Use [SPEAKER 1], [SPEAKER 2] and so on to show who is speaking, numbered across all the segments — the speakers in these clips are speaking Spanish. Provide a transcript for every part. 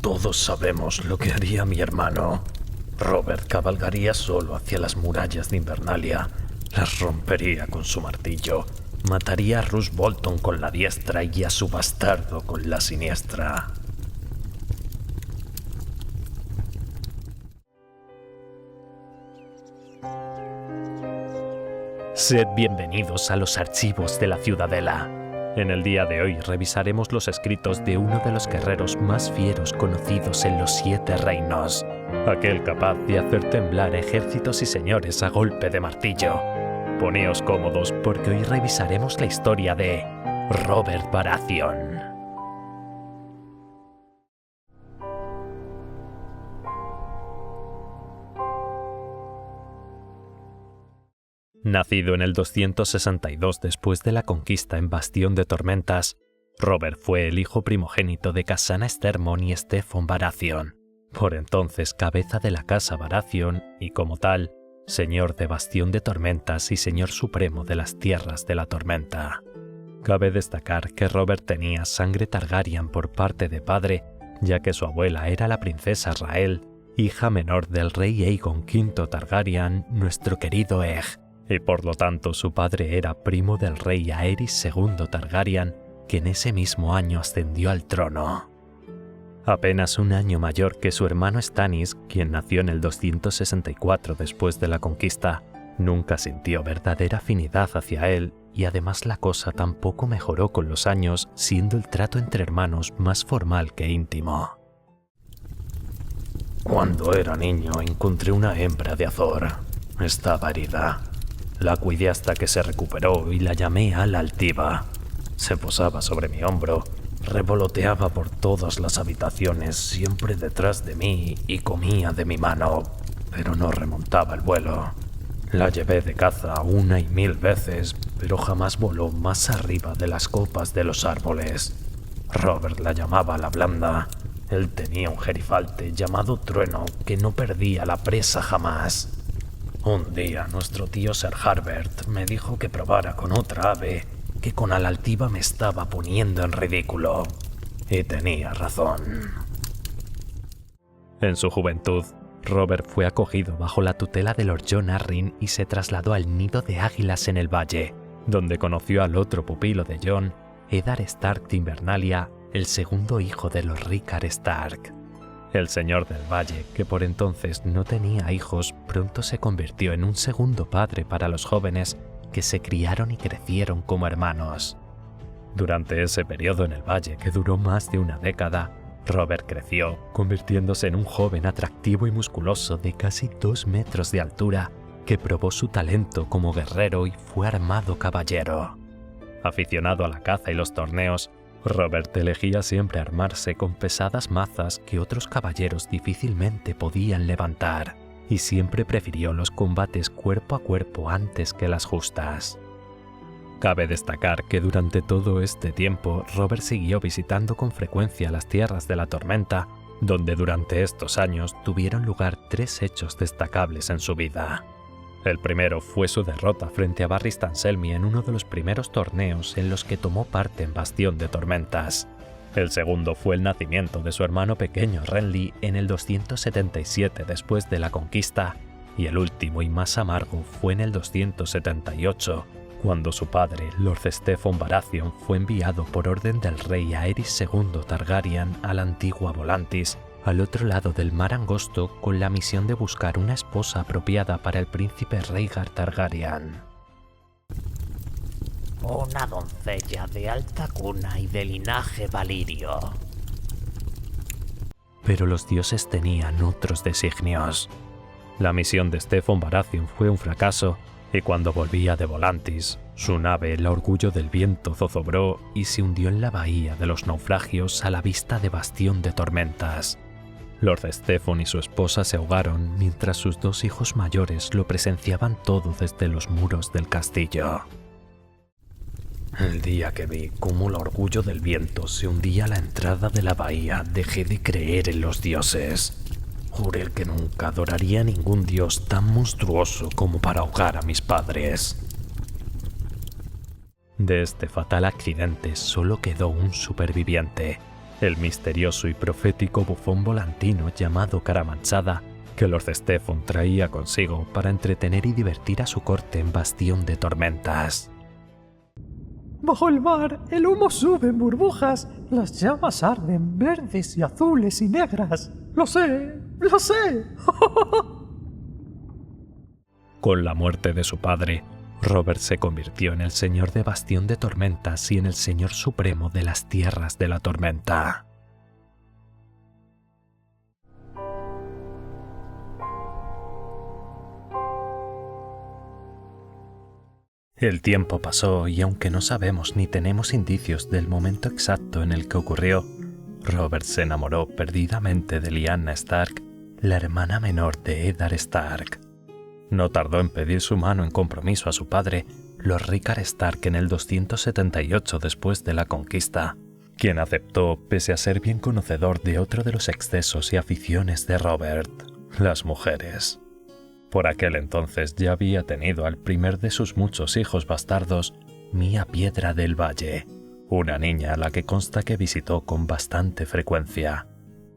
[SPEAKER 1] Todos sabemos lo que haría mi hermano. Robert cabalgaría solo hacia las murallas de Invernalia, las rompería con su martillo, mataría a Roose Bolton con la diestra y a su bastardo con la siniestra.
[SPEAKER 2] Sed bienvenidos a los archivos de la Ciudadela. En el día de hoy revisaremos los escritos de uno de los guerreros más fieros conocidos en los 7 reinos, aquel capaz de hacer temblar ejércitos y señores a golpe de martillo. Poneos cómodos porque hoy revisaremos la historia de Robert Baratheon. Nacido en el 262 después de la conquista en Bastión de Tormentas, Robert fue el hijo primogénito de Casana Estermon y Steffon Baratheon, por entonces cabeza de la casa Baratheon y como tal, señor de Bastión de Tormentas y señor supremo de las Tierras de la Tormenta. Cabe destacar que Robert tenía sangre Targaryen por parte de padre, ya que su abuela era la princesa Rael, hija menor del rey Aegon V Targaryen, nuestro querido Egg, y por lo tanto su padre era primo del rey Aerys II Targaryen, que en ese mismo año ascendió al trono. Apenas un año mayor que su hermano Stannis, quien nació en el 264 después de la conquista, nunca sintió verdadera afinidad hacia él y además la cosa tampoco mejoró con los años, siendo el trato entre hermanos más formal que íntimo.
[SPEAKER 1] Cuando era niño encontré una hembra de Azor. Estaba herida. La cuidé hasta que se recuperó y la llamé Ala Altiva. Se posaba sobre mi hombro, revoloteaba por todas las habitaciones, siempre detrás de mí y comía de mi mano, pero no remontaba el vuelo. La llevé de caza 1 y 1000 veces, pero jamás voló más arriba de las copas de los árboles. Robert la llamaba la Blanda. Él tenía un gerifalte llamado Trueno que no perdía la presa jamás. Un día nuestro tío Ser Harbert me dijo que probara con otra ave, que con Ala Altiva me estaba poniendo en ridículo. Y tenía razón.
[SPEAKER 2] En su juventud, Robert fue acogido bajo la tutela de Lord Jon Arryn y se trasladó al Nido de Águilas en el Valle, donde conoció al otro pupilo de Jon, Eddard Stark de Invernalia, el segundo hijo de los Rickard Stark. El señor del Valle, que por entonces no tenía hijos, pronto se convirtió en un segundo padre para los jóvenes que se criaron y crecieron como hermanos. Durante ese periodo en el Valle, que duró más de una década, Robert creció, convirtiéndose en un joven atractivo y musculoso de casi 2 metros de altura, que probó su talento como guerrero y fue armado caballero. Aficionado a la caza y los torneos, Robert elegía siempre armarse con pesadas mazas que otros caballeros difícilmente podían levantar, y siempre prefirió los combates cuerpo a cuerpo antes que las justas. Cabe destacar que durante todo este tiempo Robert siguió visitando con frecuencia las Tierras de la Tormenta, donde durante estos años tuvieron lugar 3 hechos destacables en su vida. El primero fue su derrota frente a Barristan Selmy en uno de los primeros torneos en los que tomó parte en Bastión de Tormentas. El segundo fue el nacimiento de su hermano pequeño Renly en el 277 después de la conquista, y el último y más amargo fue en el 278, cuando su padre, Lord Steffon Baratheon, fue enviado por orden del rey Aerys II Targaryen a la antigua Volantis, al otro lado del mar angosto, con la misión de buscar una esposa apropiada para el príncipe Rhaegar Targaryen.
[SPEAKER 3] Una doncella de alta cuna y de linaje valirio.
[SPEAKER 2] Pero los dioses tenían otros designios. La misión de Steffon Baratheon fue un fracaso, y cuando volvía de Volantis, su nave, el Orgullo del Viento, zozobró y se hundió en la bahía de los naufragios a la vista de Bastión de Tormentas. Lord Steffon y su esposa se ahogaron mientras sus 2 hijos mayores lo presenciaban todo desde los muros del castillo.
[SPEAKER 1] El día que vi cómo el Orgullo del Viento se hundía a la entrada de la bahía, dejé de creer en los dioses. Juré que nunca adoraría a ningún dios tan monstruoso como para ahogar a mis padres.
[SPEAKER 2] De este fatal accidente solo quedó un superviviente, el misterioso y profético bufón volantino llamado Caramanchada, que Lord Stefan traía consigo para entretener y divertir a su corte en Bastión de Tormentas.
[SPEAKER 1] Bajo el mar, el humo sube en burbujas, las llamas arden verdes y azules y negras. ¡Lo sé! ¡Lo sé!
[SPEAKER 2] Con la muerte de su padre, Robert se convirtió en el señor de Bastión de Tormentas y en el señor supremo de las tierras de la tormenta. El tiempo pasó y aunque no sabemos ni tenemos indicios del momento exacto en el que ocurrió, Robert se enamoró perdidamente de Lyanna Stark, la hermana menor de Eddard Stark. No tardó en pedir su mano en compromiso a su padre, Lord Rickard Stark, en el 278 después de la conquista, quien aceptó pese a ser bien conocedor de otro de los excesos y aficiones de Robert, las mujeres. Por aquel entonces ya había tenido al primer de sus muchos hijos bastardos, Mía Piedra del Valle, una niña a la que consta que visitó con bastante frecuencia.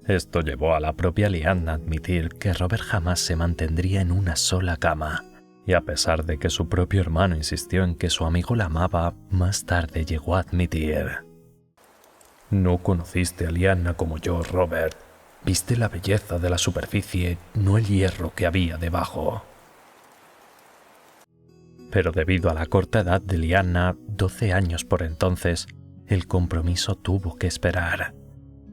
[SPEAKER 2] Esto llevó a la propia Lyanna a admitir que Robert jamás se mantendría en una sola cama, y a pesar de que su propio hermano insistió en que su amigo la amaba, más tarde llegó a admitir: «No conociste a Lyanna como yo, Robert. Viste la belleza de la superficie, no el hierro que había debajo». Pero debido a la corta edad de Lyanna, 12 años por entonces, el compromiso tuvo que esperar.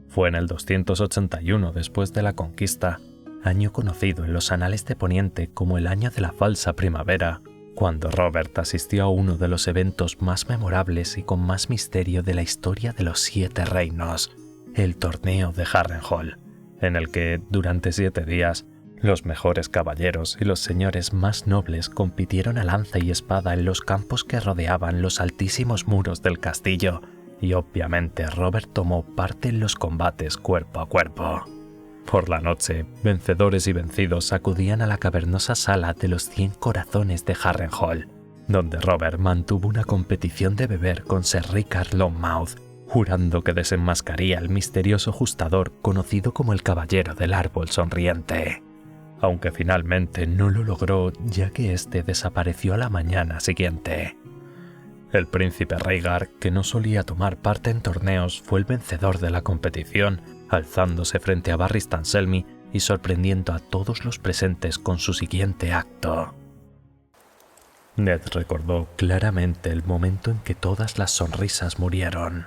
[SPEAKER 2] Fue en el 281 después de la conquista, año conocido en los anales de Poniente como el año de la falsa primavera, cuando Robert asistió a uno de los eventos más memorables y con más misterio de la historia de los 7 reinos, el torneo de Harrenhal, en el que, durante 7 días, los mejores caballeros y los señores más nobles compitieron a lanza y espada en los campos que rodeaban los altísimos muros del castillo, y obviamente Robert tomó parte en los combates cuerpo a cuerpo. Por la noche, vencedores y vencidos acudían a la cavernosa sala de los 100 corazones de Harrenhal, donde Robert mantuvo una competición de beber con Sir Rickard Longmouth, jurando que desenmascaría al misterioso justador conocido como el Caballero del Árbol Sonriente. Aunque finalmente no lo logró, ya que éste desapareció a la mañana siguiente. El príncipe Rhaegar, que no solía tomar parte en torneos, fue el vencedor de la competición, alzándose frente a Barristan Selmy y sorprendiendo a todos los presentes con su siguiente acto. Ned recordó claramente el momento en que todas las sonrisas murieron,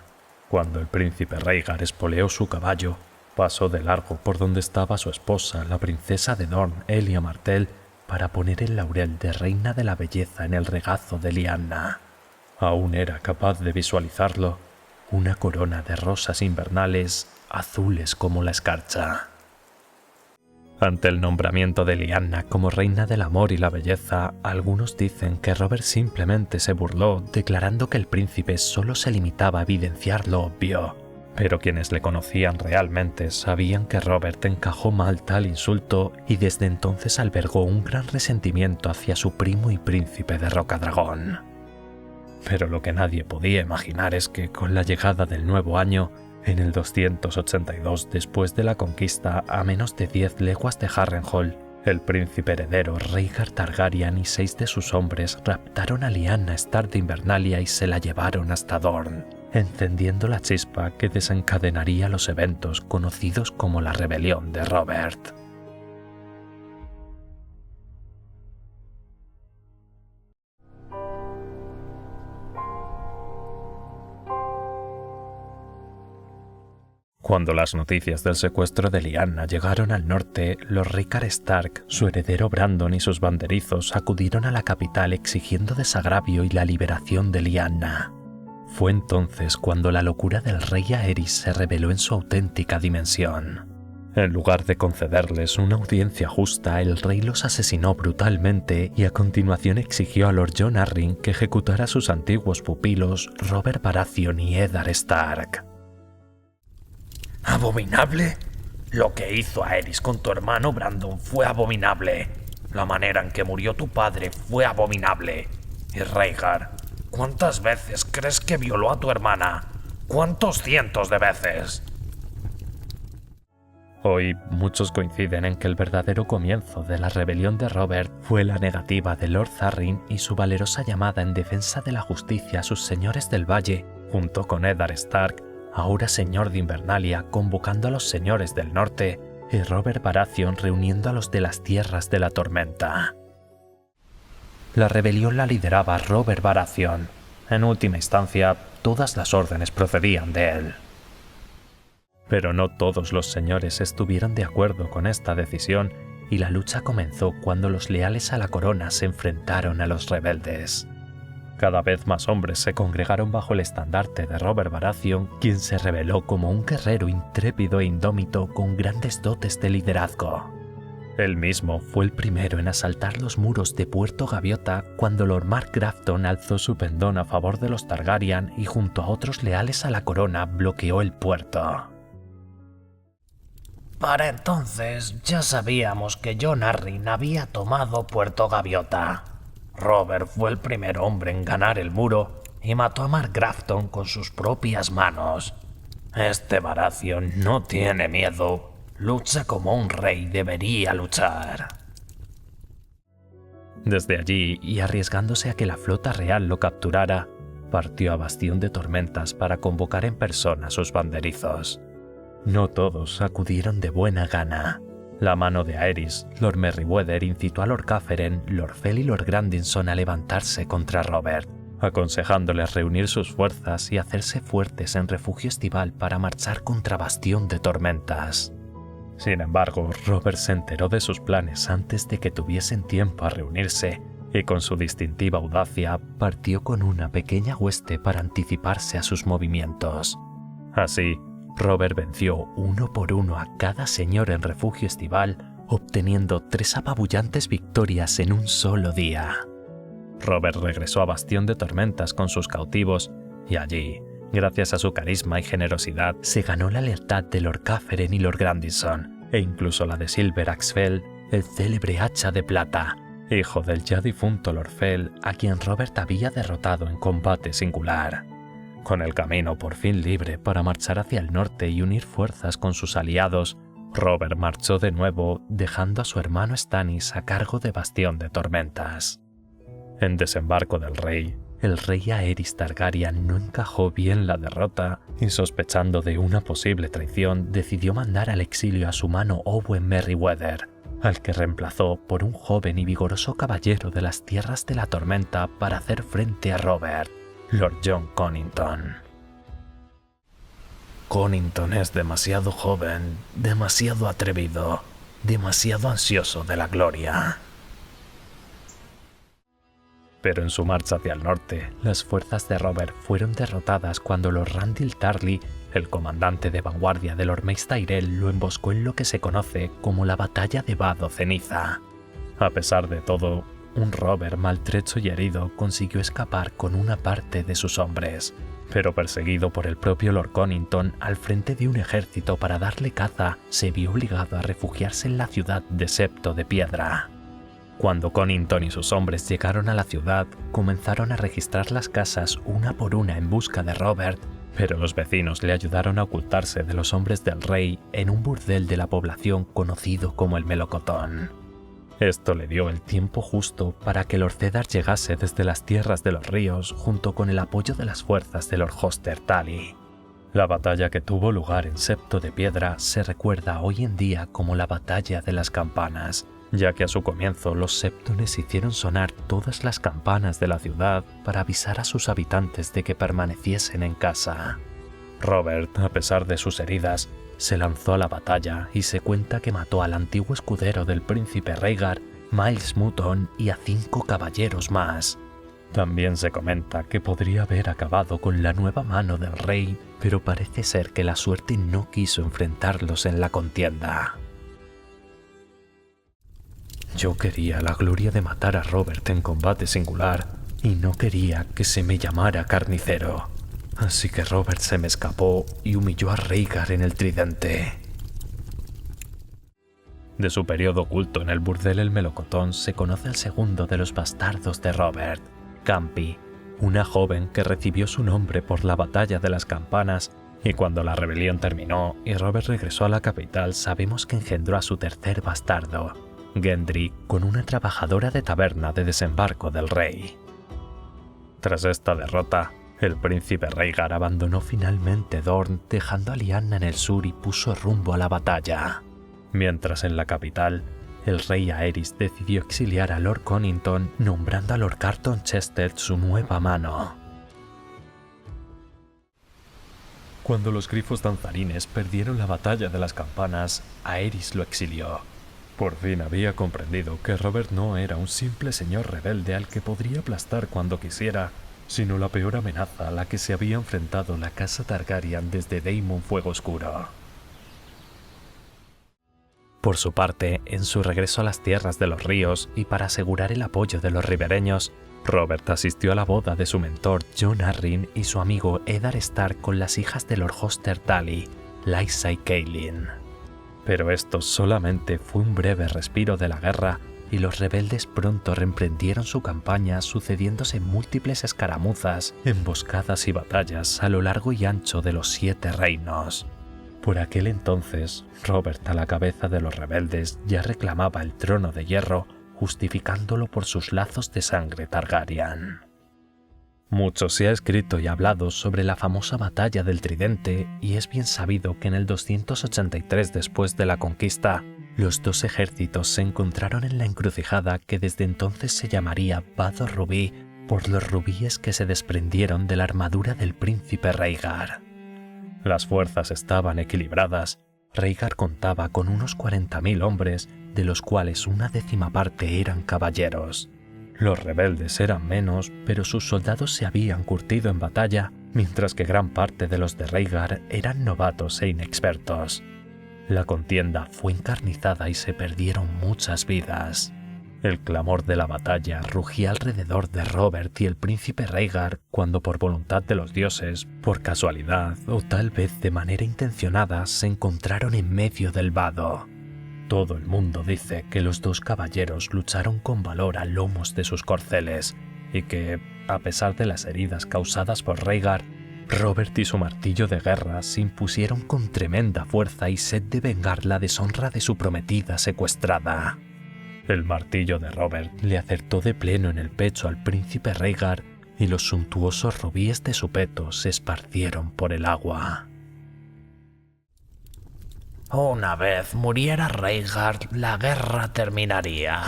[SPEAKER 2] cuando el príncipe Rhaegar espoleó su caballo, pasó de largo por donde estaba su esposa, la princesa de Dorne, Elia Martell, para poner el laurel de reina de la belleza en el regazo de Lyanna. Aún era capaz de visualizarlo, una corona de rosas invernales, azules como la escarcha. Ante el nombramiento de Lyanna como reina del amor y la belleza, algunos dicen que Robert simplemente se burló, declarando que el príncipe solo se limitaba a evidenciar lo obvio. Pero quienes le conocían realmente sabían que Robert encajó mal tal insulto y desde entonces albergó un gran resentimiento hacia su primo y príncipe de Rocadragón. Pero lo que nadie podía imaginar es que con la llegada del nuevo año, en el 282 después de la conquista, a menos de 10 leguas de Harrenhal, el príncipe heredero Rhaegar Targaryen y 6 de sus hombres raptaron a Lyanna Stark de Invernalia y se la llevaron hasta Dorne, encendiendo la chispa que desencadenaría los eventos conocidos como la rebelión de Robert. Cuando las noticias del secuestro de Lyanna llegaron al norte, los Rickard Stark, su heredero Brandon y sus banderizos acudieron a la capital exigiendo desagravio y la liberación de Lyanna. Fue entonces cuando la locura del rey Aerys se reveló en su auténtica dimensión. En lugar de concederles una audiencia justa, el rey los asesinó brutalmente y a continuación exigió a Lord Jon Arryn que ejecutara a sus antiguos pupilos Robert Baratheon y Eddard Stark.
[SPEAKER 3] ¿Abominable? Lo que hizo Aerys con tu hermano Brandon fue abominable. La manera en que murió tu padre fue abominable. Y Rhaegar, ¿cuántas veces crees que violó a tu hermana? ¿Cuántos cientos de veces?
[SPEAKER 2] Hoy muchos coinciden en que el verdadero comienzo de la rebelión de Robert fue la negativa de Lord Arryn y su valerosa llamada en defensa de la justicia a sus señores del Valle, junto con Eddard Stark, ahora señor de Invernalia, convocando a los señores del norte, y Robert Baratheon reuniendo a los de las tierras de la tormenta. La rebelión la lideraba Robert Baratheon. En última instancia, todas las órdenes procedían de él. Pero no todos los señores estuvieron de acuerdo con esta decisión y la lucha comenzó cuando los leales a la corona se enfrentaron a los rebeldes. Cada vez más hombres se congregaron bajo el estandarte de Robert Baratheon, quien se reveló como un guerrero intrépido e indómito con grandes dotes de liderazgo. Él mismo fue el primero en asaltar los muros de Puerto Gaviota cuando Lord Mark Grafton alzó su pendón a favor de los Targaryen y junto a otros leales a la corona bloqueó el puerto.
[SPEAKER 3] Para entonces ya sabíamos que Jon Arryn había tomado Puerto Gaviota. Robert fue el primer hombre en ganar el muro y mató a Mark Grafton con sus propias manos. Este Baratheon no tiene miedo. Lucha como un rey debería luchar.
[SPEAKER 2] Desde allí, y arriesgándose a que la flota real lo capturara, partió a Bastión de Tormentas para convocar en persona a sus banderizos. No todos acudieron de buena gana. La mano de Aerys, Lord Merryweather incitó a Lord Cafferen, Lord Fell y Lord Grandison a levantarse contra Robert, aconsejándoles reunir sus fuerzas y hacerse fuertes en Refugio Estival para marchar contra Bastión de Tormentas. Sin embargo, Robert se enteró de sus planes antes de que tuviesen tiempo a reunirse, y con su distintiva audacia partió con una pequeña hueste para anticiparse a sus movimientos. Así, Robert venció uno por uno a cada señor en Refugio Estival, obteniendo 3 apabullantes victorias en un solo día. Robert regresó a Bastión de Tormentas con sus cautivos, y allí, gracias a su carisma y generosidad, se ganó la lealtad de Lord Cafferen y Lord Grandison, e incluso la de Silver Axe Fell, el célebre hacha de plata, hijo del ya difunto Lord Fell, a quien Robert había derrotado en combate singular. Con el camino por fin libre para marchar hacia el norte y unir fuerzas con sus aliados, Robert marchó de nuevo, dejando a su hermano Stannis a cargo de Bastión de Tormentas. En Desembarco del Rey, el rey Aerys Targaryen no encajó bien la derrota y, sospechando de una posible traición, decidió mandar al exilio a su mano Owen Merryweather, al que reemplazó por un joven y vigoroso caballero de las Tierras de la Tormenta para hacer frente a Robert, Lord Jon Connington.
[SPEAKER 3] Connington es demasiado joven, demasiado atrevido, demasiado ansioso de la gloria.
[SPEAKER 2] Pero en su marcha hacia el norte, las fuerzas de Robert fueron derrotadas cuando Lord Randyll Tarly, el comandante de vanguardia de Lord Mace Tyrell, lo emboscó en lo que se conoce como la Batalla de Vado Ceniza. A pesar de todo, un Robert maltrecho y herido consiguió escapar con una parte de sus hombres, pero perseguido por el propio Lord Connington al frente de un ejército para darle caza, se vio obligado a refugiarse en la ciudad de Septo de Piedra. Cuando Connington y sus hombres llegaron a la ciudad, comenzaron a registrar las casas una por una en busca de Robert, pero los vecinos le ayudaron a ocultarse de los hombres del rey en un burdel de la población conocido como el Melocotón. Esto le dio el tiempo justo para que Lord Eddard llegase desde las tierras de los ríos junto con el apoyo de las fuerzas de Lord Hoster Tully. La batalla que tuvo lugar en Septo de Piedra se recuerda hoy en día como la Batalla de las Campanas, ya que a su comienzo los septones hicieron sonar todas las campanas de la ciudad para avisar a sus habitantes de que permaneciesen en casa. Robert, a pesar de sus heridas, se lanzó a la batalla y se cuenta que mató al antiguo escudero del príncipe Rhaegar, Myles Mutton, y a 5 caballeros más. También se comenta que podría haber acabado con la nueva mano del rey, pero parece ser que la suerte no quiso enfrentarlos en la contienda. Yo quería la gloria de matar a Robert en combate singular y no quería que se me llamara carnicero. Así que Robert se me escapó y humilló a Rhaegar en el tridente. De su periodo oculto en el burdel El Melocotón se conoce el segundo de los bastardos de Robert, Campi, una joven que recibió su nombre por la Batalla de las Campanas Y cuando la rebelión terminó y Robert regresó a la capital, sabemos que engendró a su tercer bastardo, Gendry, con una trabajadora de taberna de desembarco del rey. Tras esta derrota, el príncipe Rhaegar abandonó finalmente Dorne, dejando a Lyanna en el sur y puso rumbo a la batalla. Mientras en la capital, el rey Aerys decidió exiliar a Lord Connington, nombrando a Lord Carton Chested su nueva mano. Cuando los grifos danzarines perdieron la batalla de las campanas, Aerys lo exilió. Por fin había comprendido que Robert no era un simple señor rebelde al que podría aplastar cuando quisiera, sino la peor amenaza a la que se había enfrentado la casa Targaryen desde Daemon Fuego Oscuro. Por su parte, en su regreso a las tierras de los ríos y para asegurar el apoyo de los ribereños, Robert asistió a la boda de su mentor Jon Arryn y su amigo Eddard Stark con las hijas de Lord Hoster Tully, Lysa y Catelyn. Pero esto solamente fue un breve respiro de la guerra y los rebeldes pronto reemprendieron su campaña, sucediéndose múltiples escaramuzas, emboscadas y batallas a lo largo y ancho de los 7 reinos. Por aquel entonces, Robert, a la cabeza de los rebeldes, ya reclamaba el trono de hierro, justificándolo por sus lazos de sangre Targaryen. Mucho se ha escrito y hablado sobre la famosa batalla del Tridente, y es bien sabido que en el 283 después de la conquista, los dos ejércitos se encontraron en la encrucijada que desde entonces se llamaría Vado Rubí por los rubíes que se desprendieron de la armadura del príncipe Rhaegar. Las fuerzas estaban equilibradas. Rhaegar contaba con unos 40.000 hombres, de los cuales una 10ª parte eran caballeros. Los rebeldes eran menos, pero sus soldados se habían curtido en batalla, mientras que gran parte de los de Rhaegar eran novatos e inexpertos. La contienda fue encarnizada y se perdieron muchas vidas. El clamor de la batalla rugía alrededor de Robert y el príncipe Rhaegar cuando por voluntad de los dioses, por casualidad o tal vez de manera intencionada, se encontraron en medio del vado. Todo el mundo dice que los dos caballeros lucharon con valor a lomos de sus corceles y que, a pesar de las heridas causadas por Rhaegar, Robert y su martillo de guerra se impusieron con tremenda fuerza y sed de vengar la deshonra de su prometida secuestrada. El martillo de Robert le acertó de pleno en el pecho al príncipe Rhaegar y los suntuosos rubíes de su peto se esparcieron por el agua.
[SPEAKER 3] Una vez muriera Rhaegar, la guerra terminaría.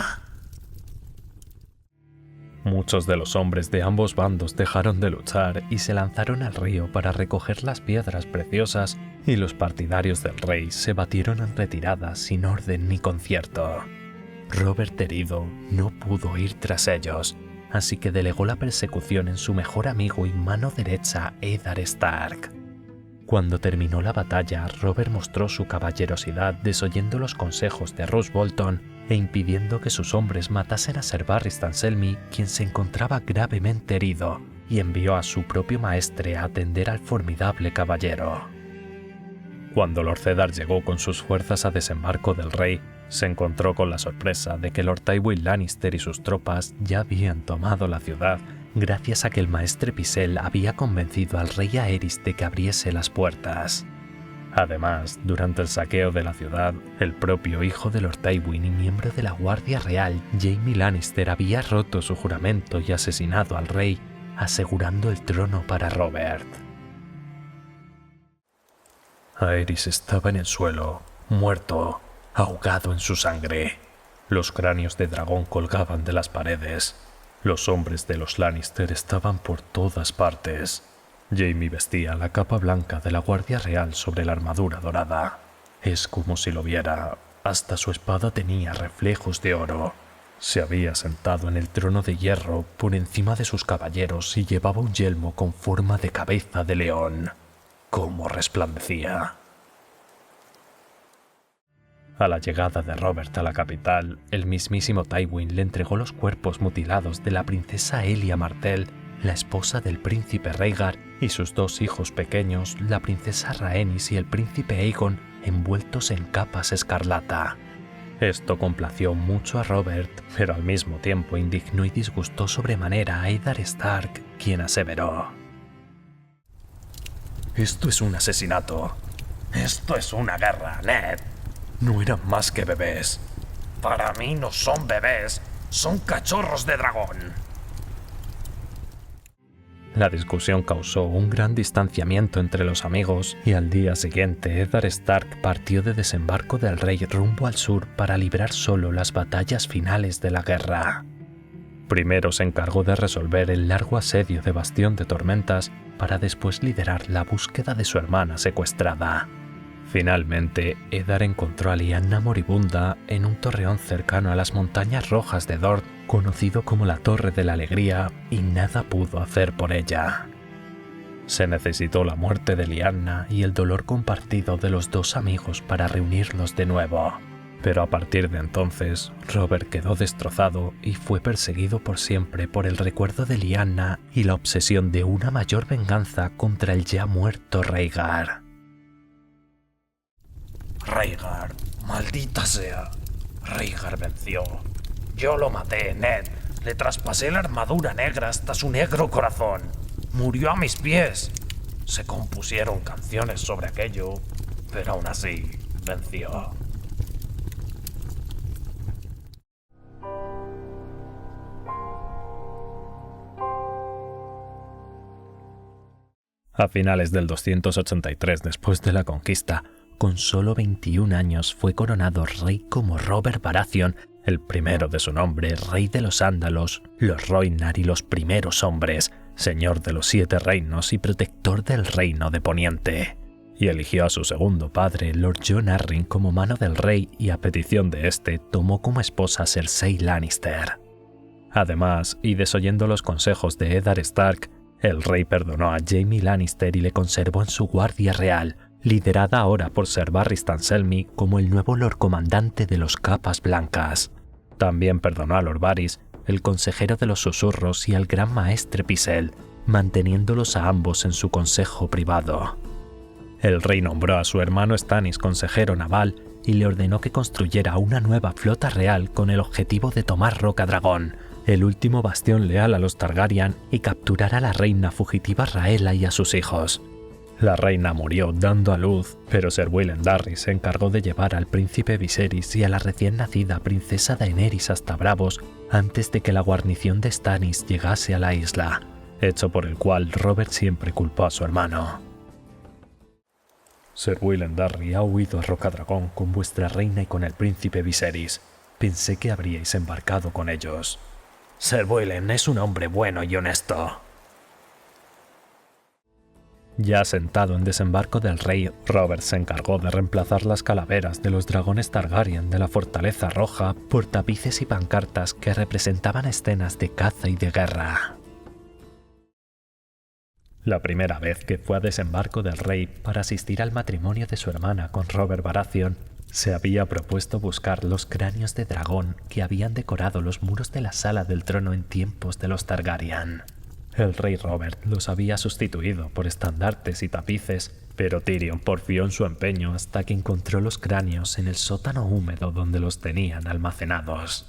[SPEAKER 2] Muchos de los hombres de ambos bandos dejaron de luchar y se lanzaron al río para recoger las piedras preciosas, y los partidarios del rey se batieron en retirada sin orden ni concierto. Robert, herido, no pudo ir tras ellos, así que delegó la persecución en su mejor amigo y mano derecha, Eddard Stark. Cuando terminó la batalla, Robert mostró su caballerosidad desoyendo los consejos de Roose Bolton e impidiendo que sus hombres matasen a Ser Barristan Selmy, quien se encontraba gravemente herido, y envió a su propio maestre a atender al formidable caballero. Cuando Lord Eddard llegó con sus fuerzas a desembarco del rey, se encontró con la sorpresa de que Lord Tywin Lannister y sus tropas ya habían tomado la ciudad, gracias a que el maestre Pycelle había convencido al rey Aerys de que abriese las puertas. Además, durante el saqueo de la ciudad, el propio hijo de Lord Tywin y miembro de la Guardia Real, Jaime Lannister, había roto su juramento y asesinado al rey, asegurando el trono para Robert. Aerys estaba en el suelo, muerto, ahogado en su sangre. Los cráneos de dragón colgaban de las paredes. Los hombres de los Lannister estaban por todas partes. Jaime vestía la capa blanca de la Guardia Real sobre la armadura dorada. Es como si lo viera. Hasta su espada tenía reflejos de oro. Se había sentado en el trono de hierro por encima de sus caballeros y llevaba un yelmo con forma de cabeza de león. ¡Cómo resplandecía! A la llegada de Robert a la capital, el mismísimo Tywin le entregó los cuerpos mutilados de la princesa Elia Martell, la esposa del príncipe Rhaegar, y sus dos hijos pequeños, la princesa Rhaenys y el príncipe Aegon, envueltos en capas escarlata. Esto complació mucho a Robert, pero al mismo tiempo indignó y disgustó sobremanera a Eddard Stark, quien aseveró:
[SPEAKER 1] Esto es un asesinato.
[SPEAKER 3] Esto es una guerra, Ned.
[SPEAKER 1] No eran más que bebés.
[SPEAKER 3] Para mí no son bebés, son cachorros de dragón.
[SPEAKER 2] La discusión causó un gran distanciamiento entre los amigos y al día siguiente Eddard Stark partió de Desembarco del Rey rumbo al sur para librar solo las batallas finales de la guerra. Primero se encargó de resolver el largo asedio de Bastión de Tormentas para después liderar la búsqueda de su hermana secuestrada. Finalmente, Eddard encontró a Lyanna moribunda en un torreón cercano a las montañas rojas de Dorne, conocido como la Torre de la Alegría, y nada pudo hacer por ella. Se necesitó la muerte de Lyanna y el dolor compartido de los dos amigos para reunirlos de nuevo. Pero a partir de entonces, Robert quedó destrozado y fue perseguido por siempre por el recuerdo de Lyanna y la obsesión de una mayor venganza contra el ya muerto Rhaegar.
[SPEAKER 3] Rhaegar, maldita sea. Rhaegar venció. Yo lo maté, Ned. Le traspasé la armadura negra hasta su negro corazón. Murió a mis pies. Se compusieron canciones sobre aquello, pero aún así venció.
[SPEAKER 2] A finales del 283 después de la conquista, con solo 21 años fue coronado rey como Robert Baratheon, el primero de su nombre, rey de los Ándalos, los Rhoynar y los primeros hombres, señor de los 7 reinos y protector del reino de Poniente. Y eligió a su segundo padre, Lord Jon Arryn, como mano del rey y a petición de este tomó como esposa a Cersei Lannister. Además, y desoyendo los consejos de Eddard Stark, el rey perdonó a Jaime Lannister y le conservó en su guardia real, liderada ahora por Ser Barristan Selmy como el nuevo Lord Comandante de los Capas Blancas. También perdonó a Lord Varys, el consejero de los susurros, y al Gran Maestre Pycelle, manteniéndolos a ambos en su consejo privado. El rey nombró a su hermano Stannis consejero naval y le ordenó que construyera una nueva flota real con el objetivo de tomar Rocadragón, el último bastión leal a los Targaryen, y capturar a la reina fugitiva Rhaella y a sus hijos. La reina murió dando a luz, pero Ser Willem Darry se encargó de llevar al príncipe Viserys y a la recién nacida princesa Daenerys hasta Bravos antes de que la guarnición de Stannis llegase a la isla, hecho por el cual Robert siempre culpó a su hermano. Ser Willem Darry ha huido a Rocadragón con vuestra reina y con el príncipe Viserys. Pensé que habríais embarcado con ellos.
[SPEAKER 3] Ser Willem es un hombre bueno y honesto.
[SPEAKER 2] Ya sentado en Desembarco del Rey, Robert se encargó de reemplazar las calaveras de los dragones Targaryen de la Fortaleza Roja por tapices y pancartas que representaban escenas de caza y de guerra. La primera vez que fue a Desembarco del Rey para asistir al matrimonio de su hermana con Robert Baratheon, se había propuesto buscar los cráneos de dragón que habían decorado los muros de la Sala del Trono en tiempos de los Targaryen. El rey Robert los había sustituido por estandartes y tapices, pero Tyrion porfió en su empeño hasta que encontró los cráneos en el sótano húmedo donde los tenían almacenados.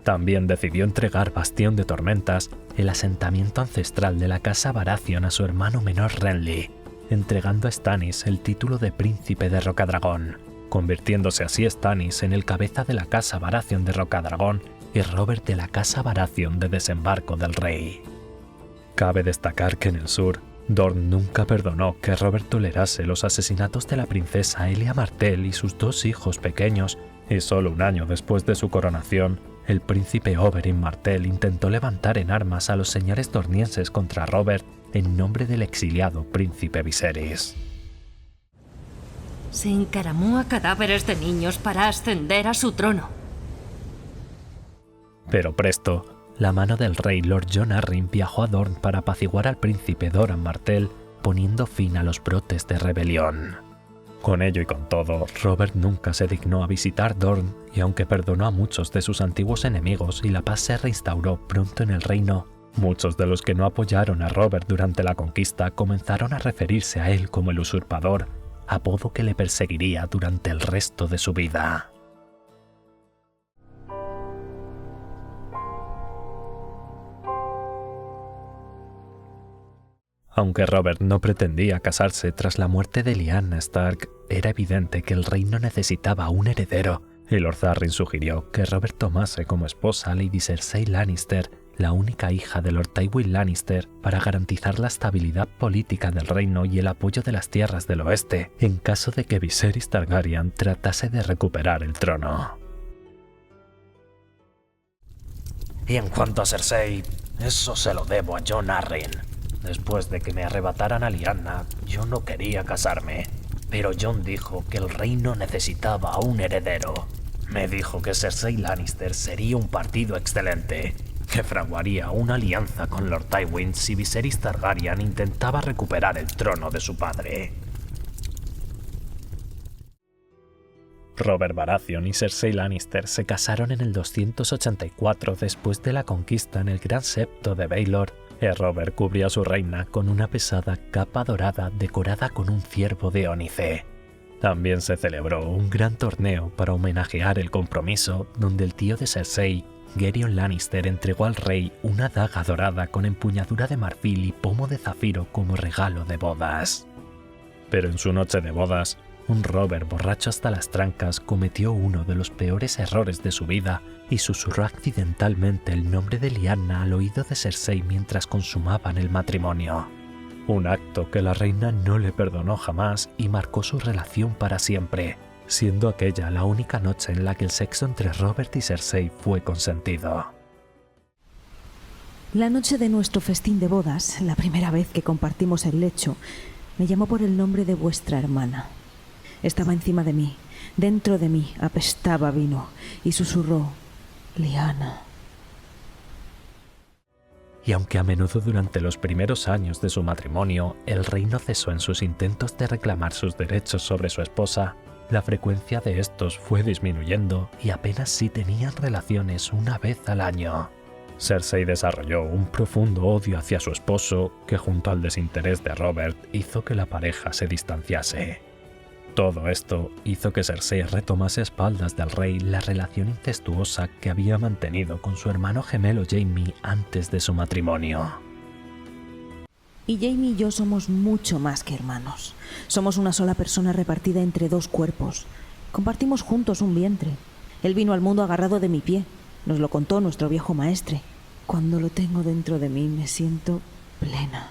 [SPEAKER 2] También decidió entregar Bastión de Tormentas, el asentamiento ancestral de la casa Baratheon, a su hermano menor Renly, entregando a Stannis el título de príncipe de Rocadragón, convirtiéndose así Stannis en el cabeza de la casa Baratheon de Rocadragón y Robert de la casa Baratheon de Desembarco del Rey. Cabe destacar que en el sur, Dorne nunca perdonó que Robert tolerase los asesinatos de la princesa Elia Martell y sus 2 hijos pequeños, y solo un año después de su coronación, el príncipe Oberyn Martell intentó levantar en armas a los señores dornienses contra Robert en nombre del exiliado príncipe Viserys.
[SPEAKER 4] Se encaramó a cadáveres de niños para ascender a su trono.
[SPEAKER 2] Pero presto, la mano del rey Lord Jon Arryn viajó a Dorne para apaciguar al príncipe Doran Martell, poniendo fin a los brotes de rebelión. Con ello y con todo, Robert nunca se dignó a visitar Dorne, y aunque perdonó a muchos de sus antiguos enemigos y la paz se reinstauró pronto en el reino, muchos de los que no apoyaron a Robert durante la conquista comenzaron a referirse a él como el usurpador, apodo que le perseguiría durante el resto de su vida. Aunque Robert no pretendía casarse tras la muerte de Lyanna Stark, era evidente que el reino necesitaba un heredero, y Lord Arryn sugirió que Robert tomase como esposa a Lady Cersei Lannister, la única hija de Lord Tywin Lannister, para garantizar la estabilidad política del reino y el apoyo de las tierras del oeste, en caso de que Viserys Targaryen tratase de recuperar el trono.
[SPEAKER 3] Y en cuanto a Cersei, eso se lo debo a Jon Arryn. Después de que me arrebataran a Lyanna, yo no quería casarme. Pero Jon dijo que el reino necesitaba a un heredero. Me dijo que Cersei Lannister sería un partido excelente, que fraguaría una alianza con Lord Tywin si Viserys Targaryen intentaba recuperar el trono de su padre.
[SPEAKER 2] Robert Baratheon y Cersei Lannister se casaron en el 284 después de la conquista en el Gran Septo de Baelor, y Robert cubrió a su reina con una pesada capa dorada decorada con un ciervo de ónice. También se celebró un gran torneo para homenajear el compromiso, donde el tío de Cersei, Geryon Lannister, entregó al rey una daga dorada con empuñadura de marfil y pomo de zafiro como regalo de bodas. Pero en su noche de bodas, un Robert borracho hasta las trancas cometió uno de los peores errores de su vida y susurró accidentalmente el nombre de Lyanna al oído de Cersei mientras consumaban el matrimonio. Un acto que la reina no le perdonó jamás y marcó su relación para siempre, siendo aquella la única noche en la que el sexo entre Robert y Cersei fue consentido.
[SPEAKER 5] La noche de nuestro festín de bodas, la primera vez que compartimos el lecho, me llamó por el nombre de vuestra hermana. Estaba encima de mí, dentro de mí, apestaba vino, y susurró: Lyanna.
[SPEAKER 2] Y aunque a menudo durante los primeros años de su matrimonio el rey no cesó en sus intentos de reclamar sus derechos sobre su esposa, la frecuencia de estos fue disminuyendo y apenas si tenían relaciones una vez al año. Cersei desarrolló un profundo odio hacia su esposo que, junto al desinterés de Robert, hizo que la pareja se distanciase. Todo esto hizo que Cersei retomase a espaldas del rey la relación incestuosa que había mantenido con su hermano gemelo Jaime antes de su matrimonio.
[SPEAKER 5] Y Jaime y yo somos mucho más que hermanos. Somos una sola persona repartida entre dos cuerpos. Compartimos juntos un vientre. Él vino al mundo agarrado de mi pie. Nos lo contó nuestro viejo maestre. Cuando lo tengo dentro de mí me siento plena.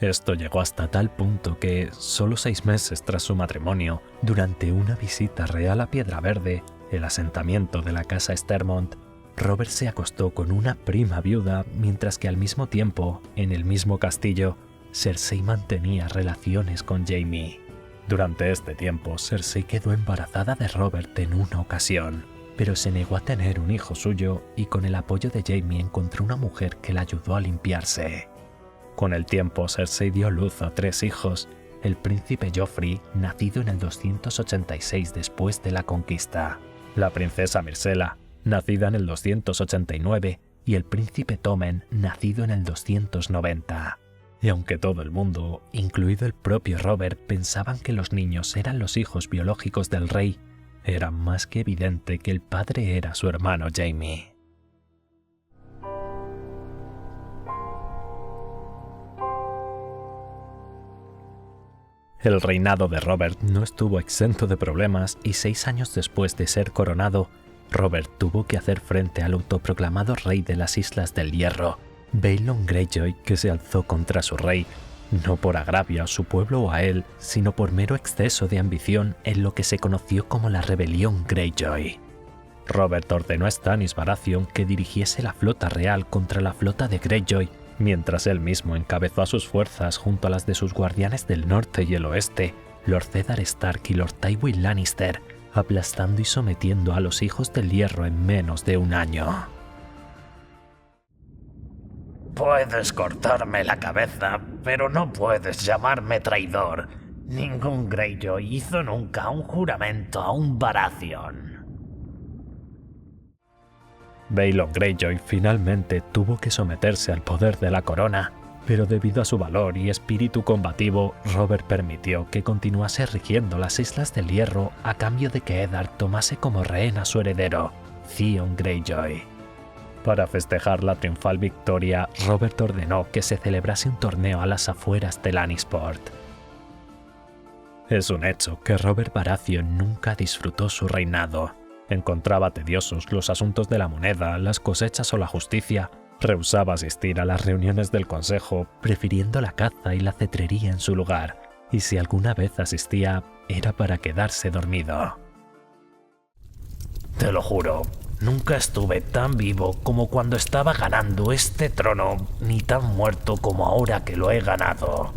[SPEAKER 2] Esto llegó hasta tal punto que, solo 6 meses tras su matrimonio, durante una visita real a Piedra Verde, el asentamiento de la casa Stormont, Robert se acostó con una prima viuda, mientras que al mismo tiempo, en el mismo castillo, Cersei mantenía relaciones con Jaime. Durante este tiempo, Cersei quedó embarazada de Robert en una ocasión, pero se negó a tener un hijo suyo y con el apoyo de Jaime encontró una mujer que la ayudó a limpiarse. Con el tiempo, Cersei dio luz a 3 hijos, el príncipe Joffrey, nacido en el 286 después de la conquista, la princesa Myrcella, nacida en el 289, y el príncipe Tommen, nacido en el 290. Y aunque todo el mundo, incluido el propio Robert, pensaban que los niños eran los hijos biológicos del rey, era más que evidente que el padre era su hermano Jaime. El reinado de Robert no estuvo exento de problemas y 6 años después de ser coronado, Robert tuvo que hacer frente al autoproclamado rey de las Islas del Hierro, Balon Greyjoy, que se alzó contra su rey, no por agravio a su pueblo o a él, sino por mero exceso de ambición en lo que se conoció como la Rebelión Greyjoy. Robert ordenó a Stannis Baratheon que dirigiese la flota real contra la flota de Greyjoy, mientras él mismo encabezó a sus fuerzas junto a las de sus guardianes del norte y el oeste, Lord Eddard Stark y Lord Tywin Lannister, aplastando y sometiendo a los hijos del hierro en menos de un año.
[SPEAKER 3] Puedes cortarme la cabeza, pero no puedes llamarme traidor. Ningún Greyjoy hizo nunca un juramento a un Baratheon.
[SPEAKER 2] Balon Greyjoy finalmente tuvo que someterse al poder de la corona, pero debido a su valor y espíritu combativo, Robert permitió que continuase rigiendo las Islas del Hierro a cambio de que Eddard tomase como rehén a su heredero, Theon Greyjoy. Para festejar la triunfal victoria, Robert ordenó que se celebrase un torneo a las afueras de Lannisport. Es un hecho que Robert Baratheon nunca disfrutó su reinado. Encontraba tediosos los asuntos de la moneda, las cosechas o la justicia. Rehusaba asistir a las reuniones del consejo, prefiriendo la caza y la cetrería en su lugar, y si alguna vez asistía, era para quedarse dormido.
[SPEAKER 3] Te lo juro, nunca estuve tan vivo como cuando estaba ganando este trono, ni tan muerto como ahora que lo he ganado.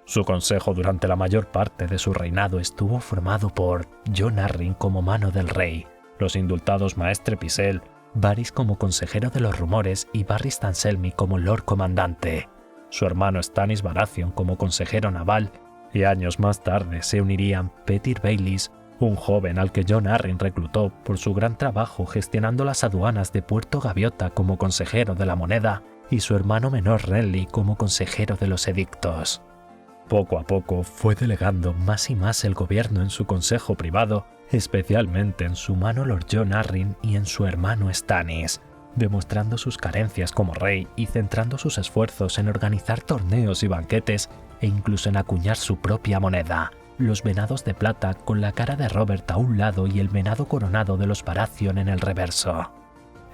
[SPEAKER 2] Su consejo durante la mayor parte de su reinado estuvo formado por Jon Arryn como mano del rey, los indultados Maestre Pycelle, Varys como consejero de los rumores y Barris Tan Selmy como Lord Comandante, su hermano Stannis Baratheon como consejero naval, y años más tarde se unirían Petyr Baelish, un joven al que Jon Arryn reclutó por su gran trabajo gestionando las aduanas de Puerto Gaviota como consejero de la moneda, y su hermano menor Renly como consejero de los edictos. Poco a poco fue delegando más y más el gobierno en su consejo privado, especialmente en su mano Lord Jon Arryn y en su hermano Stannis, demostrando sus carencias como rey y centrando sus esfuerzos en organizar torneos y banquetes e incluso en acuñar su propia moneda, los venados de plata con la cara de Robert a un lado y el venado coronado de los Baratheon en el reverso.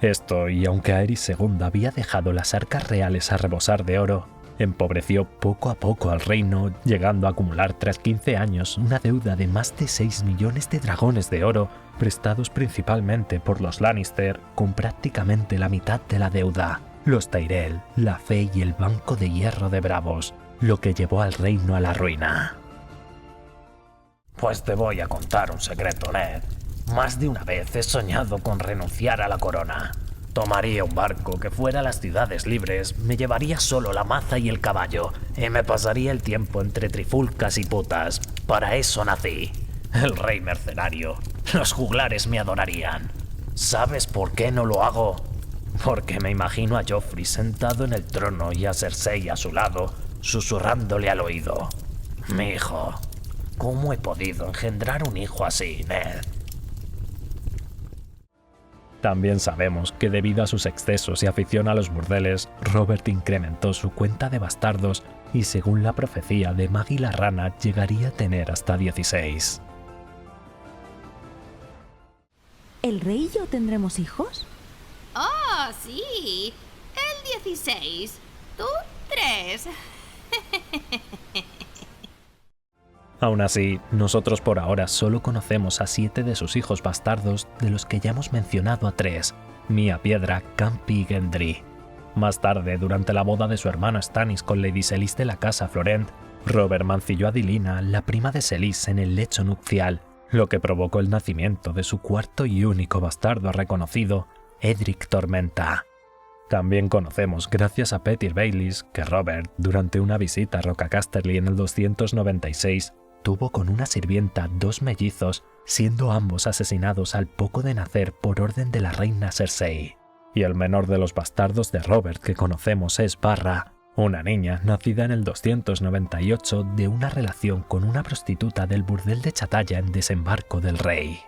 [SPEAKER 2] Esto, y aunque Aerys II había dejado las arcas reales a rebosar de oro, empobreció poco a poco al reino, llegando a acumular tras 15 años una deuda de más de 6 millones de dragones de oro, prestados principalmente por los Lannister, con prácticamente la mitad de la deuda, los Tyrell, la Fe y el Banco de Hierro de Bravos, lo que llevó al reino a la ruina.
[SPEAKER 3] Pues te voy a contar un secreto, Ned. Más de una vez he soñado con renunciar a la corona. Tomaría un barco que fuera a las ciudades libres, me llevaría solo la maza y el caballo, y me pasaría el tiempo entre trifulcas y putas. Para eso nací. El rey mercenario. Los juglares me adorarían. ¿Sabes por qué no lo hago? Porque me imagino a Joffrey sentado en el trono y a Cersei a su lado, susurrándole al oído. Mi hijo. ¿Cómo he podido engendrar un hijo así, Ned?
[SPEAKER 2] También sabemos que debido a sus excesos y afición a los burdeles, Robert incrementó su cuenta de bastardos y según la profecía de Maggie la Rana llegaría a tener hasta 16.
[SPEAKER 5] ¿El rey y yo tendremos hijos?
[SPEAKER 4] ¡Oh, sí! El 16. Tú 3.
[SPEAKER 2] Aún así, nosotros por ahora solo conocemos a 7 de sus hijos bastardos, de los que ya hemos mencionado a 3, Mia Piedra, Campi y Gendry. Más tarde, durante la boda de su hermano Stannis con Lady Selyse de la casa Florent, Robert mancilló a Dillina, la prima de Selyse, en el lecho nupcial, lo que provocó el nacimiento de su cuarto y único bastardo reconocido, Edric Tormenta. También conocemos, gracias a Petyr Baelish, que Robert, durante una visita a Roca Casterly en el 296, tuvo con una sirvienta 2 mellizos, siendo ambos asesinados al poco de nacer por orden de la reina Cersei. Y el menor de los bastardos de Robert que conocemos es Barra, una niña nacida en el 298 de una relación con una prostituta del burdel de Chatalla en Desembarco del Rey.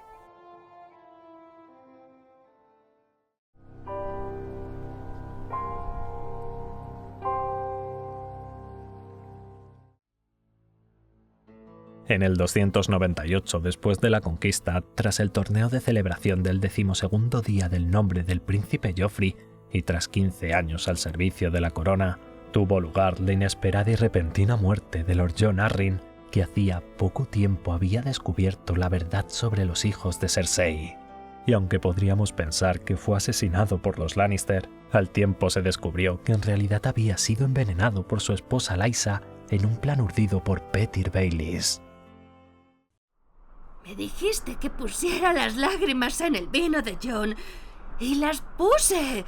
[SPEAKER 2] En el 298 después de la conquista, tras el torneo de celebración del 12º día del nombre del príncipe Joffrey y tras 15 años al servicio de la corona, tuvo lugar la inesperada y repentina muerte de Lord Jon Arryn, que hacía poco tiempo había descubierto la verdad sobre los hijos de Cersei. Y aunque podríamos pensar que fue asesinado por los Lannister, al tiempo se descubrió que en realidad había sido envenenado por su esposa Lysa en un plan urdido por Petyr Baelish.
[SPEAKER 4] Me dijiste que pusiera las lágrimas en el vino de Jon y las puse.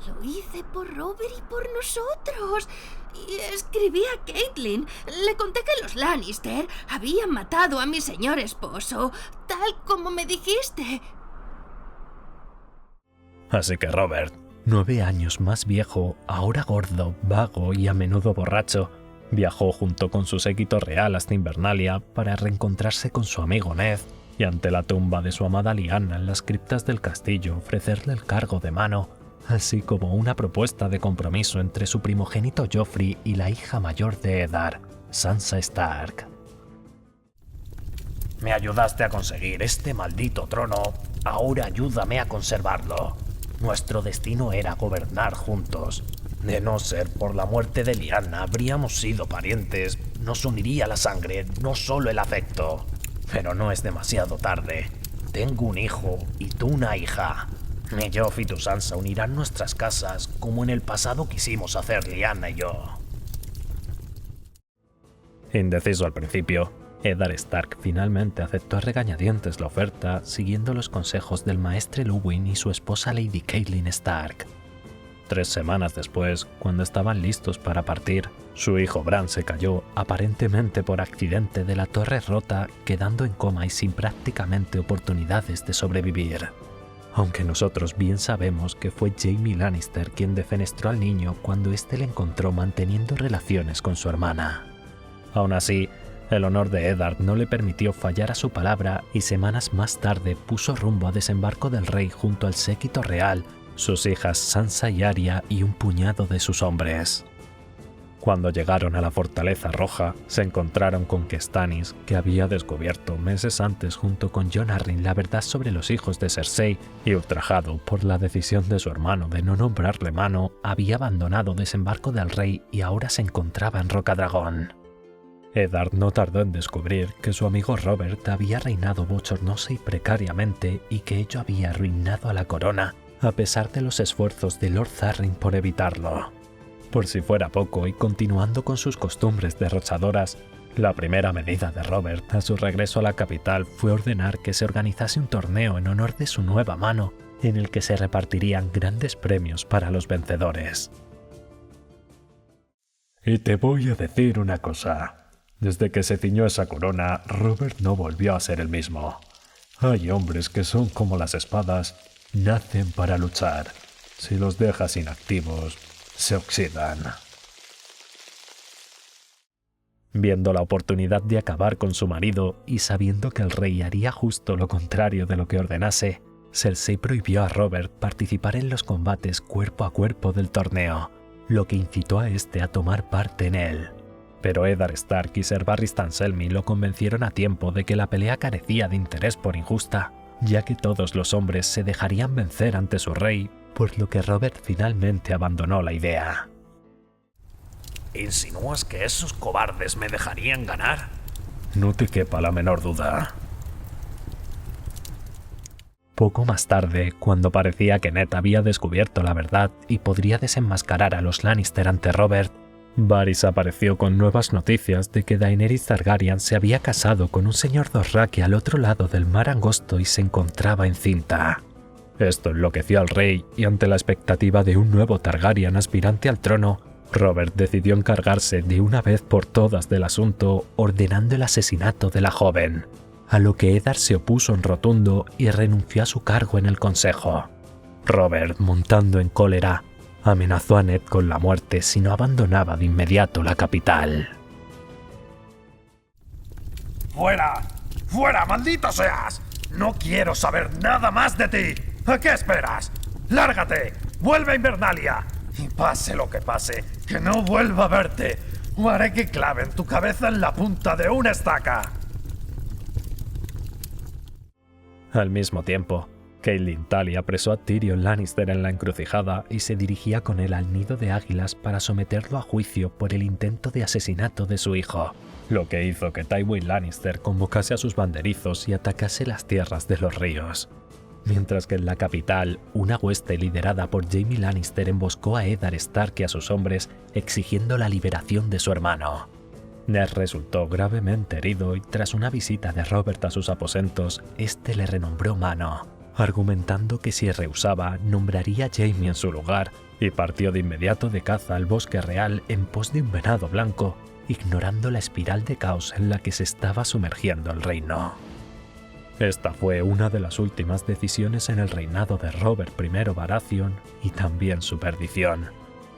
[SPEAKER 4] Lo hice por Robert y por nosotros. Y escribí a Catelyn. Le conté que los Lannister habían matado a mi señor esposo, tal como me dijiste.
[SPEAKER 2] Así que Robert, 9 años más viejo, ahora gordo, vago y a menudo borracho, viajó junto con su séquito real hasta Invernalia para reencontrarse con su amigo Ned y ante la tumba de su amada Lyanna en las criptas del castillo ofrecerle el cargo de mano, así como una propuesta de compromiso entre su primogénito Joffrey y la hija mayor de Eddard, Sansa Stark.
[SPEAKER 3] Me ayudaste a conseguir este maldito trono, ahora ayúdame a conservarlo. Nuestro destino era gobernar juntos. De no ser por la muerte de Lyanna, habríamos sido parientes. Nos uniría la sangre, no solo el afecto. Pero no es demasiado tarde. Tengo un hijo y tú una hija. Mi Joff y tu Sansa unirán nuestras casas como en el pasado quisimos hacer Lyanna y yo.
[SPEAKER 2] Indeciso al principio, Eddard Stark finalmente aceptó a regañadientes la oferta, siguiendo los consejos del maestre Luwin y su esposa Lady Catelyn Stark. 3 semanas después, cuando estaban listos para partir, su hijo Bran se cayó, aparentemente por accidente, de la torre rota, quedando en coma y sin prácticamente oportunidades de sobrevivir. Aunque nosotros bien sabemos que fue Jaime Lannister quien defenestró al niño cuando éste le encontró manteniendo relaciones con su hermana. Aún así, el honor de Eddard no le permitió fallar a su palabra y semanas más tarde puso rumbo a desembarco del rey junto al séquito real, sus hijas Sansa y Arya y un puñado de sus hombres. Cuando llegaron a la Fortaleza Roja, se encontraron con que Stannis, que había descubierto meses antes junto con Jon Arryn la verdad sobre los hijos de Cersei y ultrajado por la decisión de su hermano de no nombrarle mano, había abandonado desembarco del rey y ahora se encontraba en Rocadragón. Eddard no tardó en descubrir que su amigo Robert había reinado bochornosa y precariamente y que ello había arruinado a la corona, a pesar de los esfuerzos de Lord Arryn por evitarlo. Por si fuera poco y continuando con sus costumbres derrochadoras, la primera medida de Robert a su regreso a la capital fue ordenar que se organizase un torneo en honor de su nueva mano, en el que se repartirían grandes premios para los vencedores.
[SPEAKER 1] Y te voy a decir una cosa. Desde que se ciñó esa corona, Robert no volvió a ser el mismo. Hay hombres que son como las espadas, nacen para luchar. Si los dejas inactivos, se oxidan.
[SPEAKER 2] Viendo la oportunidad de acabar con su marido y sabiendo que el rey haría justo lo contrario de lo que ordenase, Cersei prohibió a Robert participar en los combates cuerpo a cuerpo del torneo, lo que incitó a este a tomar parte en él. Pero Eddard Stark y Ser Barristan Selmy lo convencieron a tiempo de que la pelea carecía de interés por injusta, ya que todos los hombres se dejarían vencer ante su rey, por lo que Robert finalmente abandonó la idea.
[SPEAKER 3] ¿Insinúas que esos cobardes me dejarían ganar?
[SPEAKER 1] No te quepa la menor duda.
[SPEAKER 2] Poco más tarde, cuando parecía que Ned había descubierto la verdad y podría desenmascarar a los Lannister ante Robert, Varys apareció con nuevas noticias de que Daenerys Targaryen se había casado con un señor Dothraki al otro lado del mar angosto y se encontraba encinta. Esto enloqueció al rey y ante la expectativa de un nuevo Targaryen aspirante al trono, Robert decidió encargarse de una vez por todas del asunto, ordenando el asesinato de la joven, a lo que Eddard se opuso en rotundo y renunció a su cargo en el consejo. Robert, montando en cólera, amenazó a Ned con la muerte si no abandonaba de inmediato la capital.
[SPEAKER 3] ¡Fuera! ¡Fuera, maldito seas! ¡No quiero saber nada más de ti! ¿A qué esperas? ¡Lárgate! ¡Vuelve a Invernalia! Y pase lo que pase, que no vuelva a verte, o haré que claven tu cabeza en la punta de una estaca.
[SPEAKER 2] Al mismo tiempo, Catelyn Tully apresó a Tyrion Lannister en la encrucijada y se dirigía con él al nido de águilas para someterlo a juicio por el intento de asesinato de su hijo, lo que hizo que Tywin Lannister convocase a sus banderizos y atacase las tierras de los ríos. Mientras que en la capital, una hueste liderada por Jaime Lannister emboscó a Eddard Stark y a sus hombres, exigiendo la liberación de su hermano. Ned resultó gravemente herido y tras una visita de Robert a sus aposentos, este le renombró mano, argumentando que si rehusaba, nombraría a Jaime en su lugar, y partió de inmediato de caza al bosque real en pos de un venado blanco, ignorando la espiral de caos en la que se estaba sumergiendo el reino. Esta fue una de las últimas decisiones en el reinado de Robert I Baratheon y también su perdición,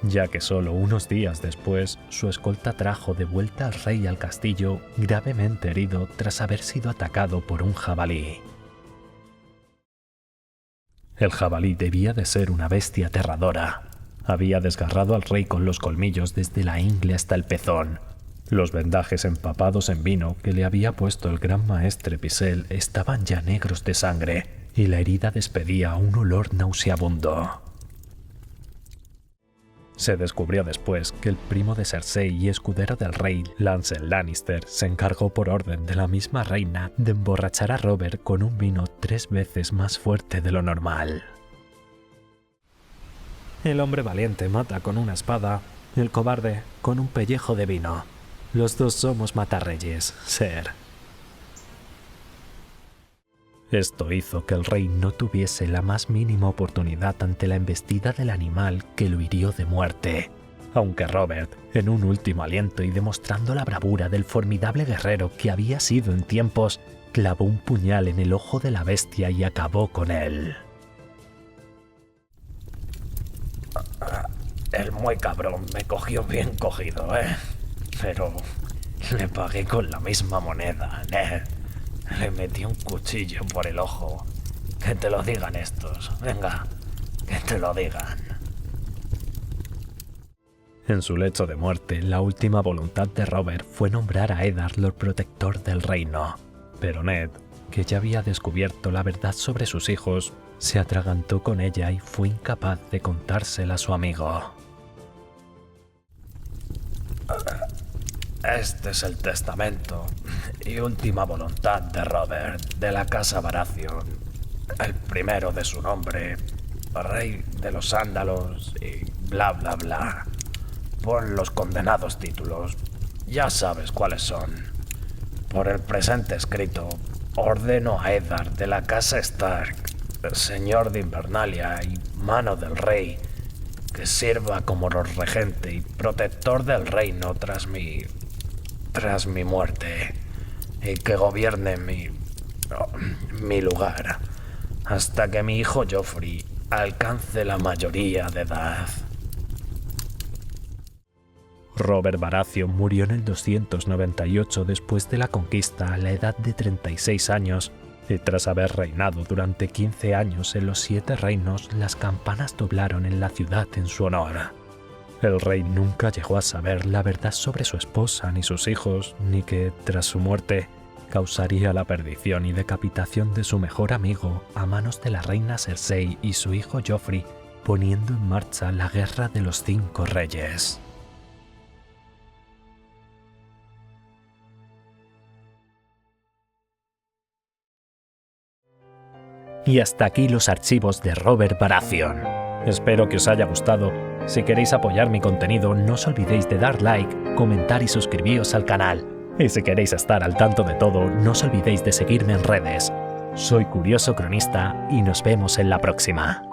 [SPEAKER 2] ya que solo unos días después su escolta trajo de vuelta al rey al castillo gravemente herido tras haber sido atacado por un jabalí. El jabalí debía de ser una bestia aterradora. Había desgarrado al rey con los colmillos desde la ingle hasta el pezón. Los vendajes empapados en vino que le había puesto el gran maestre Pisel estaban ya negros de sangre y la herida despedía un olor nauseabundo. Se descubrió después que el primo de Cersei y escudero del rey, Lancel Lannister, se encargó por orden de la misma reina de emborrachar a Robert con un vino 3 veces más fuerte de lo normal. El hombre valiente mata con una espada, el cobarde con un pellejo de vino. Los dos somos matarreyes, Ser. Esto hizo que el rey no tuviese la más mínima oportunidad ante la embestida del animal que lo hirió de muerte. Aunque Robert, en un último aliento y demostrando la bravura del formidable guerrero que había sido en tiempos, clavó un puñal en el ojo de la bestia y acabó con él.
[SPEAKER 3] El muy cabrón me cogió bien cogido, pero le pagué con la misma moneda, Le metí un cuchillo por el ojo. Que te lo digan estos. Venga, que te lo digan.
[SPEAKER 2] En su lecho de muerte, la última voluntad de Robert fue nombrar a Eddard Lord Protector del reino. Pero Ned, que ya había descubierto la verdad sobre sus hijos, se atragantó con ella y fue incapaz de contársela a su amigo.
[SPEAKER 3] Este es el testamento y última voluntad de Robert, de la casa Baratheon, el primero de su nombre, rey de los Ándalos y bla bla bla. Pon los condenados títulos, ya sabes cuáles son. Por el presente escrito, ordeno a Eddard de la casa Stark, señor de Invernalia y mano del rey, que sirva como Lord Regente y protector del reino tras mi muerte, y que gobierne mi lugar, hasta que mi hijo Joffrey alcance la mayoría de edad.
[SPEAKER 2] Robert Baratheon murió en el 298 después de la conquista a la edad de 36 años, y tras haber reinado durante 15 años en los 7 reinos, las campanas doblaron en la ciudad en su honor. El rey nunca llegó a saber la verdad sobre su esposa ni sus hijos, ni que, tras su muerte, causaría la perdición y decapitación de su mejor amigo a manos de la reina Cersei y su hijo Joffrey, poniendo en marcha la Guerra de los 5 Reyes. Y hasta aquí los archivos de Robert Baratheon. Espero que os haya gustado. Si queréis apoyar mi contenido, no os olvidéis de dar like, comentar y suscribiros al canal. Y si queréis estar al tanto de todo, no os olvidéis de seguirme en redes. Soy Curioso Cronista y nos vemos en la próxima.